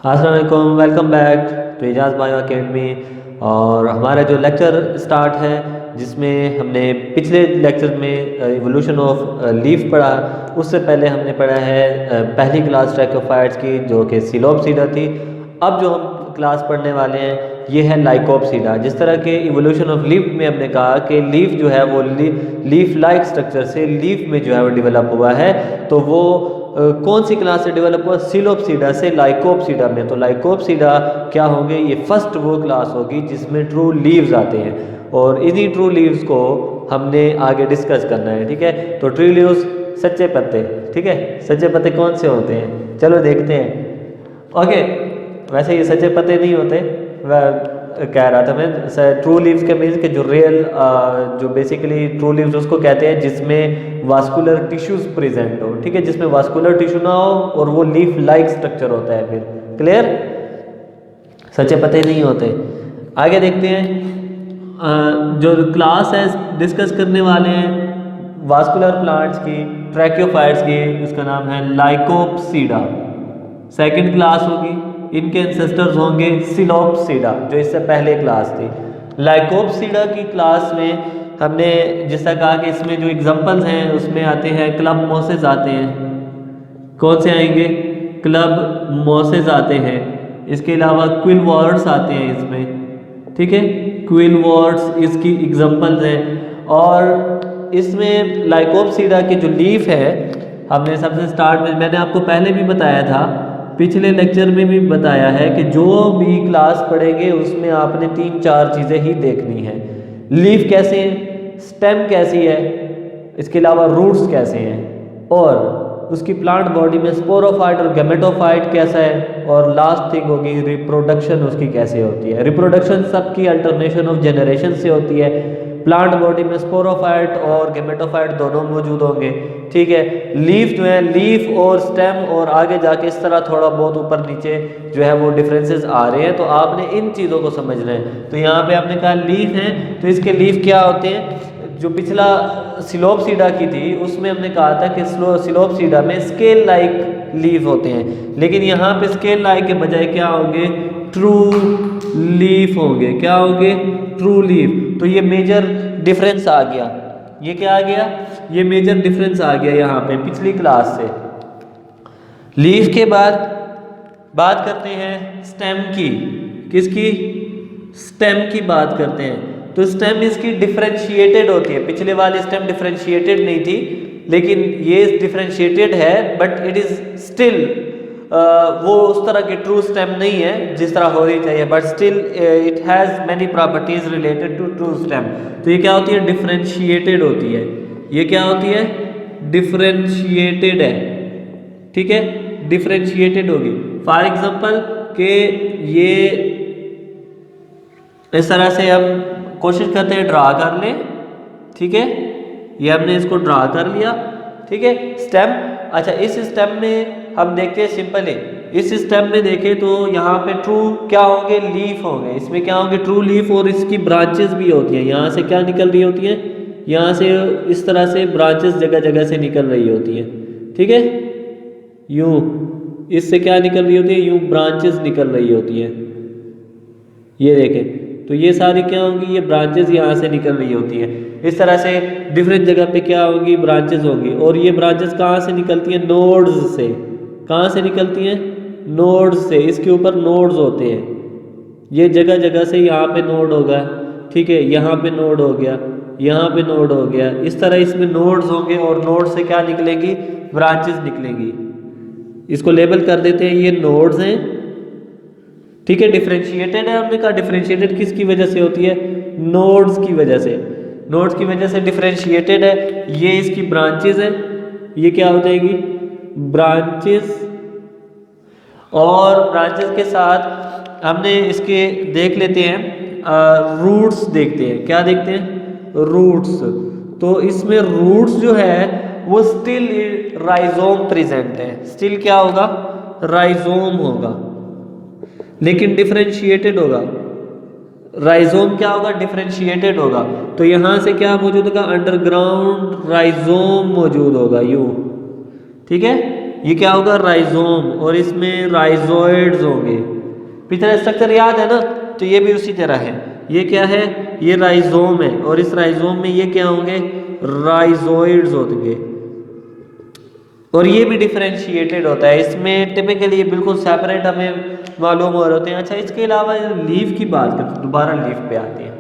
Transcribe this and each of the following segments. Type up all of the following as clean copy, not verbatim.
अस्सलाम वालेकुम, welcome back to Ejaz bio academy. और हमारा जो लेक्चर स्टार्ट है जिसमें हमने पिछले लेक्चर में इवोल्यूशन ऑफ लीफ पढ़ा, उससे पहले हमने पढ़ा है पहली क्लास ट्रैकोफाइट्स की जो कि सिलोपसीडा थी। अब जो हम क्लास पढ़ने वाले हैं ये है लाइकोपसीडा। जिस तरह के इवोल्यूशन ऑफ लीफ में हमने कहा कि लीफ जो है वो लीफ लाइक स्ट्रक्चर से लीफ में जो है वो डेवलप हुआ है, तो वो कौन सी क्लास से डेवलप हुआ? सिलोपसीडा से लाइकोपसीडा में। तो लाइकोपसीडा क्या होंगे? ये फर्स्ट वो क्लास होगी जिसमें ट्रू लीव्स आते हैं, और इन्हीं ट्रू लीव्स को हमने आगे डिस्कस करना है। ठीक है, तो ट्रू लीव्स सच्चे पत्ते। ठीक है, सच्चे पत्ते कौन से होते हैं? चलो देखते हैं। ओके, वैसे ये सच्चे पत्ते नहीं होते, कह रहा था मैं। ट्रू लीव्स के मीन्स के जो रियल जो बेसिकली ट्रू लीव्स उसको कहते हैं जिसमें वास्कुलर टिश्यूज प्रेजेंट हो। ठीक है, जिसमें वास्कुलर टिश्यू ना हो और वो लीफ लाइक स्ट्रक्चर होता है। फिर क्लियर, सच्चे पत्ते नहीं होते। आगे देखते हैं। जो क्लास है डिस्कस करने वाले हैं वास्कुलर प्लांट्स की, ट्रैकियोफाइट्स की, उसका नाम है लाइकोपसीडा। सेकंड क्लास होगी, इनके एंसेस्टर्स होंगे सिलोपसीडा जो इससे पहले क्लास थी। लाइकोपसीडा की क्लास में हमने जैसा कहा कि इसमें जो एग्जांपल्स हैं उसमें आते हैं क्लब मोसेस आते हैं। कौन से आएंगे? क्लब मोसेस आते हैं। इसके अलावा क्विल वर्ड्स आते हैं इसमें। ठीक है, क्विल वर्ड्स इसकी एग्जांपल्स हैं। और इसमें लाइकोपसीडा की जो लीफ है, हमने सबसे स्टार्ट में मैंने आपको पहले भी बताया था, पिछले लेक्चर में भी बताया है कि जो भी क्लास पढ़ेंगे उसमें आपने 3-4 चीज़ें ही देखनी है। लीफ कैसे है, स्टेम कैसी है, इसके अलावा रूट्स कैसे हैं, और उसकी प्लांट बॉडी में स्पोरोफाइट और गैमेटोफाइट कैसा है, और लास्ट थिंग होगी रिप्रोडक्शन उसकी कैसे होती है। रिप्रोडक्शन सबकी अल्टरनेशन ऑफ जनरेशन से होती है। प्लांट बॉडी में स्पोरोफाइट और गैमेटोफाइट दोनों मौजूद होंगे। ठीक है, लीफ जो है, लीफ और स्टेम और आगे जाके इस तरह थोड़ा बहुत ऊपर नीचे जो है वो डिफरेंसेस आ रहे हैं, तो आपने इन चीज़ों को समझना है। तो यहाँ पे आपने कहा लीफ है, तो इसके लीफ क्या होते हैं? जो पिछला सिलोपसीडा की थी उसमें हमने कहा था कि सिलोपसीडा में स्केल लाइक लीफ होते हैं, लेकिन यहाँ पे स्केल लाइक के बजाय क्या होंगे? ट्रू लीफ होंगे। क्या होंगे? True leaf. तो ये मेजर डिफरेंस आ गया। ये क्या आ गया? ये मेजर डिफरेंस आ गया यहाँ पे पिछली क्लास से। लीफ के बाद बात करते हैं स्टेम की। किसकी? स्टेम की बात करते हैं। तो स्टेम इसकी डिफरेंशिएटेड होती है। पिछले वाली स्टेम डिफरेंशिएटेड नहीं थी, लेकिन ये डिफरेंशिएटेड है, बट इट इज स्टिल वो उस तरह की ट्रू स्टेम नहीं है जिस तरह होनी चाहिए, but still it has many properties related to true stem. तो ये क्या होती है? डिफरेंशिएटेड होती है। ये क्या होती है? डिफरेंशिएटेड है। ठीक है, डिफरेंशिएटेड होगी। फॉर एग्जांपल कि ये इस तरह से हम कोशिश करते हैं ड्रा कर लें। ठीक है, ये हमने इसको ड्रा कर लिया। ठीक है, स्टेम। अच्छा, इस स्टेम में हम देखते हैं सिंपल है। इस स्टेम में देखें तो यहाँ पे ट्रू क्या होंगे? लीफ होंगे। इसमें क्या होंगे? True leaf. और इसकी ब्रांचेस भी होती हैं। यहाँ से क्या निकल रही होती हैं? यहाँ से इस तरह से ब्रांचेस जगह जगह से निकल रही होती हैं। ठीक है, यूँ इससे क्या निकल रही होती है? यूँ ब्रांचेस निकल रही होती हैं। ये देखें, तो ये सारी क्या होंगी? ये ब्रांचेस यहाँ से निकल रही होती हैं। इस तरह से डिफरेंट जगह पे क्या होगी? ब्रांचेस होंगी। और ये ब्रांचेस कहाँ से निकलती हैं? नोड्स से। कहाँ से निकलती हैं? नोड्स से। इसके ऊपर नोड्स होते हैं। ये जगह जगह से यहाँ पे नोड होगा। ठीक है, यहाँ पे नोड हो गया, यहाँ पे नोड हो गया। इस तरह इसमें नोड्स होंगे और नोड से क्या निकलेगी? ब्रांचेस निकलेंगी। इसको लेबल कर देते हैं, ये नोड्स हैं। ठीक है, डिफरेंशिएटेड है। हमने कहा डिफरेंशिएटेड किसकी वजह से होती है? नोड्स की वजह से। नोड्स की वजह से डिफरेंशिएटेड है। ये इसकी ब्रांचेस है। ये क्या हो जाएगी? ब्रांचेस। और ब्रांचेस के साथ हमने इसके देख लेते हैं रूट्स देखते हैं। क्या देखते हैं? रूट्स। तो इसमें रूट्स जो है वो स्टिल राइजोम प्रेजेंट है। स्टिल क्या होगा? राइजोम होगा, लेकिन डिफरेंशिएटेड होगा। राइजोम क्या होगा? डिफरेंशिएटेड होगा। तो यहाँ से क्या मौजूद होगा? अंडरग्राउंड राइजोम मौजूद होगा। यू ठीक है, ये क्या होगा, राइजोम, और इसमें राइजोइड्स होंगे। पिछला स्ट्रक्चर याद है ना, तो ये भी उसी तरह है। ये क्या है, ये राइजोम है, और इस राइजोम में ये क्या होंगे, राइजोइड्स होंगे, और ये भी डिफरेंशिएटेड होता है। इसमें टिपिकली ये बिल्कुल सेपरेट हमें मालूम हो रहे होते हैं। अच्छा, इसके अलावा लीफ की बात करते हैं, दोबारा लीफ पे आते हैं।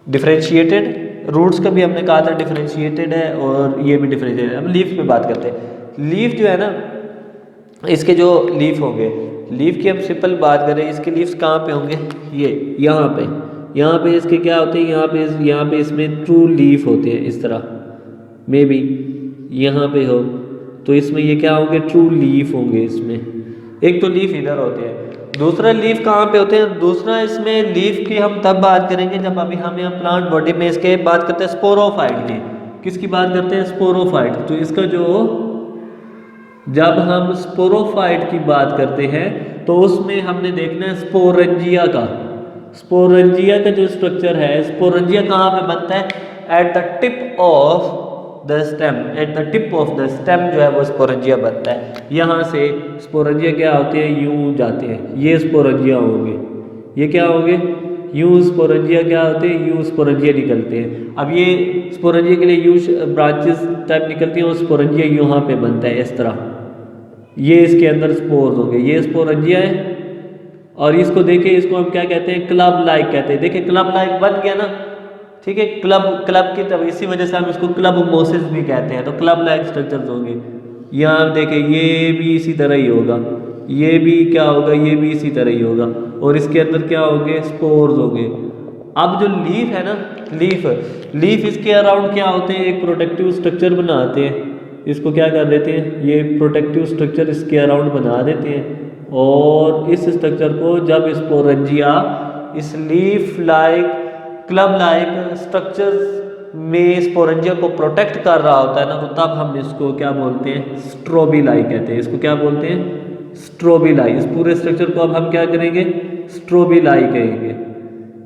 डिफरेंशिएटेड रूट्स का भी हमने कहा था डिफरेंशिएटेड है, और ये भी डिफरेंशिएटेड है। अब लीफ पे बात करते हैं। लीफ जो है ना, इसके जो लीफ होंगे, लीफ की हम सिंपल बात करें, इसके लीव्स कहाँ पे होंगे, ये यहाँ पे इसके क्या होते हैं, यहाँ पे इसमें ट्रू लीफ होते हैं, इस तरह मे बी यहाँ पे हो, तो इसमें ये क्या होंगे, ट्रू लीफ होंगे। इसमें एक तो लीफ इधर होते हैं, दूसरा लीफ कहाँ पे होते हैं, दूसरा इसमें लीफ की हम तब बात करेंगे जब अभी हम यहाँ प्लांट बॉडी में इसके बात करते हैं स्पोरोफाइट की। किसकी बात करते हैं, स्पोरोफाइट। तो इसका जो, जब हम स्पोरोफाइट की बात करते हैं तो उसमें हमने देखना है स्पोरेंजिया का। स्पोरेंजिया का जो स्ट्रक्चर है, स्पोरेंजिया कहाँ पे बनता है, at the tip of the stem, at the tip of the stem जो है वो स्पोरेंजिया बनता है। यहाँ से स्पोरेंजिया क्या होते हैं, यूं जाते हैं, ये स्पोरेंजिया होंगे, ये क्या होंगे, यूं स्पोरेंजिया क्या होते हैं, यूं स्पोरेंजिया निकलते हैं। अब ये स्पोरेंजिया के लिए यूं ब्रांचेस टाइप निकलती हैं, और स्पोरेंजिया यहाँ पे बनता है इस तरह। ये इसके अंदर स्पोर्स होंगे, ये स्पोरेंजिया है, और इसको देखिए, इसको हम क्या कहते हैं, क्लब लाइक कहते हैं। देखिए क्लब लाइक बन गया ना, ठीक है, क्लब की तब इसी वजह से हम इसको क्लब मोसिस भी कहते हैं। तो क्लब लाइक स्ट्रक्चर्स होंगे। यहाँ देखिए ये भी इसी तरह ही होगा, ये भी क्या होगा, ये भी इसी तरह ही होगा, और इसके अंदर क्या होंगे, स्पोर्स होंगे। अब जो लीफ है ना, लीफ इसके अराउंड क्या होते हैं, एक प्रोटेक्टिव स्ट्रक्चर बनाते हैं। इसको क्या कर देते हैं, ये प्रोटेक्टिव स्ट्रक्चर इसके अराउंड बना देते हैं, और इस स्ट्रक्चर को जब स्पोरेंजिया इस leaf like club like structures में स्पोरेंजिया को प्रोटेक्ट कर रहा होता है ना, तो तब हम इसको क्या बोलते हैं, स्ट्रोबिलाई कहते हैं। इसको क्या बोलते हैं, स्ट्रोबिलाई। इस पूरे स्ट्रक्चर को अब हम क्या करेंगे, स्ट्रोबिलाई कहेंगे।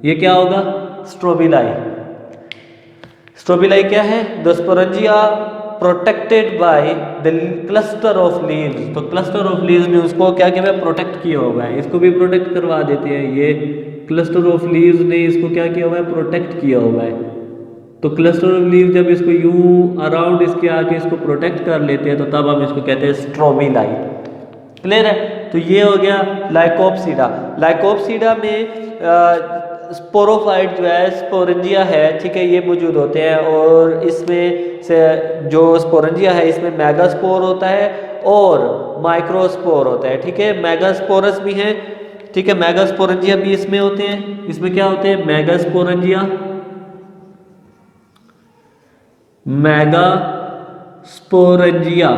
ये क्या होगा, स्ट्रोबिलाई। स्ट्रोबिलाई क्या है, the sporangia protected by the cluster of leaves. तो क्लस्टर ऑफ लीव्स ने उसको क्या किया है, प्रोटेक्ट किया हुआ है, इसको भी प्रोटेक्ट करवा देते हैं। ये क्लस्टर ऑफ लीव्स ने इसको क्या किया हुआ है, प्रोटेक्ट किया हुआ है। तो क्लस्टर ऑफ लीव जब इसको यूं अराउंड इसके आके इसको प्रोटेक्ट कर लेते हैं, तो तब हम इसको कहते हैं स्ट्रोबिलाई। क्लियर है। तो ये हो गया लाइकोप्सीडा। लाइकोप्सीडा में स्पोरोफाइट जो है, स्पोरेंजिया है, ठीक है, ये मौजूद होते हैं, और इसमें से जो स्पोरेंजिया है इसमें मेगास्पोर होता है और माइक्रोस्पोर होता है, ठीक है। मेगास्पोरस भी हैं, ठीक है, मेगास्पोरेंजिया भी इसमें होते हैं। इसमें क्या होते हैं, मेगास्पोरेंजिया, मेगास्पोरेंजिया,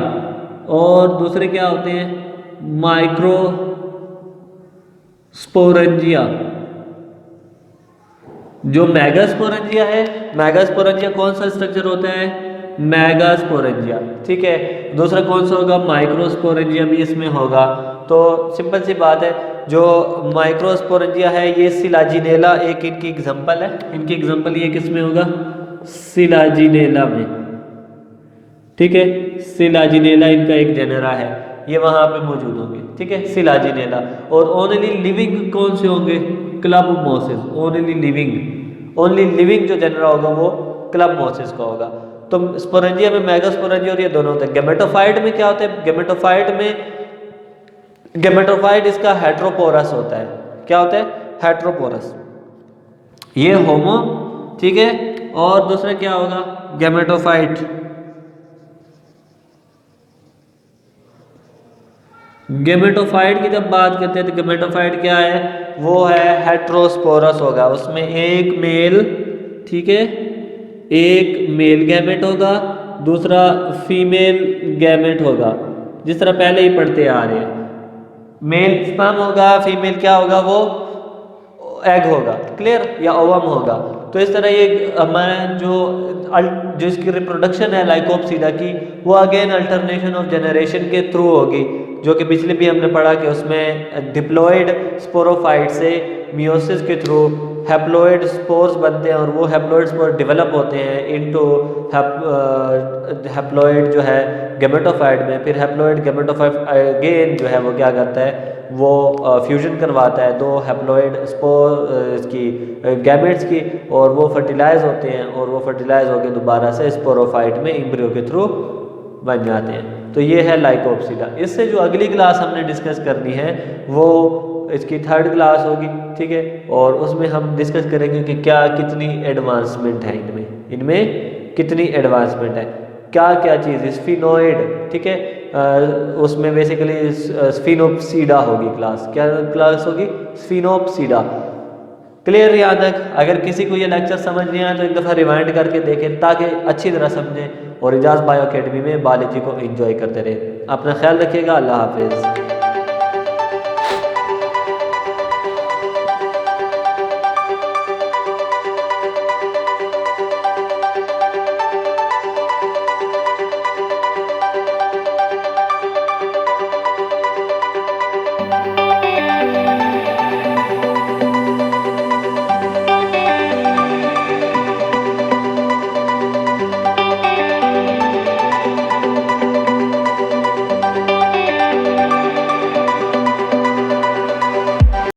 और दूसरे क्या होते हैं, माइक्रोस्पोरेंजिया। जो मेगास्पोरेंजिया है, मेगास्पोरेंजिया कौन सा स्ट्रक्चर होता है, मेगास्पोरेंजिया, ठीक है। दूसरा कौन सा होगा, माइक्रोस्पोरेंजिया भी इसमें होगा। तो सिंपल सी बात है, जो माइक्रोस्पोरेंजिया है ये सिलाजिनेला एक इनकी एग्जांपल है। इनकी एग्जांपल ये किस में होगा, सिलाजिनेला में, ठीक है। सिलाजिनेला इनका एक जेनेरा है, ये वहां पे मौजूद होंगे, ठीक है, सिलाजिनेला। और ओनली लिविंग कौन से होंगे, क्लब मोसिस। ओनली लिविंग जो जेनेरा होगा वो क्लब मोसिस का होगा। तो स्पोरेंजिया में मेगास्पोरेंजिया और ये दोनों होते हैं। गेमेटोफाइट में क्या होता है, गेमेटोफाइट इसका हेट्रोपोरस होता है। क्या होता है, हेट्रोपोरस। ये होमो, ठीक है, और दूसरा क्या होगा, गेमेटोफाइट। गेमेटोफाइट की जब बात करते हैं तो गेमेटोफाइट क्या है, वो है हेट्रोस्पोरस होगा। उसमें एक मेल, ठीक है, एक मेल गैमेट होगा, दूसरा फीमेल गैमेट होगा, जिस तरह पहले ही पढ़ते आ रहे हैं। मेल स्पर्म होगा, फीमेल क्या होगा, वो एग होगा, क्लियर, या ओवम होगा। तो इस तरह ये हमारे जो इसकी रिप्रोडक्शन है लाइकोप्सीडा की, वो अगेन अल्टरनेशन ऑफ जनरेशन के थ्रू होगी, जो कि पिछले भी हमने पढ़ा कि उसमें डिप्लॉयड स्पोरोफाइट से मियोसिस के थ्रू हैप्लॉइड स्पोर्स बनते हैं और वो हैप्लॉइड स्पोर डेवलप होते हैं इनटू हैप्लॉइड जो है गेमेटोफाइट में। फिर हैप्लॉइड गेमेटोफाइट अगेन जो है वो क्या करता है, वो फ्यूजन करवाता है दो हैप्लॉइड स्पोर इसकी गैमेट्स की, और वो फर्टिलाइज होते हैं और वो फर्टिलाइज होकर दोबारा से स्पोरोफाइट में एम्ब्रियो के थ्रू बन जाते हैं। तो ये है लाइकोप्सिडा। इससे जो अगली क्लास हमने डिस्कस करनी है वो इसकी थर्ड क्लास होगी, ठीक है, और उसमें हम डिस्कस करेंगे कि क्या कितनी एडवांसमेंट है इनमें कितनी एडवांसमेंट है, क्या क्या चीज़ स्फिनोइड, ठीक है, उसमें बेसिकली स्फिनोप्सीडा होगी क्लास। क्या क्लास होगी? स्फिनोप्सीडा। क्लियर यहाँ तक? अगर किसी को ये लेक्चर समझ नहीं आया तो एक दफ़ा रिवाइंड करके देखें ताकि अच्छी तरह समझें और इजाज़ बायो अकेडमी में बायोलॉजी को एंजॉय करते रहें। अपना ख्याल रखिएगा। अल्लाह हाफिज़।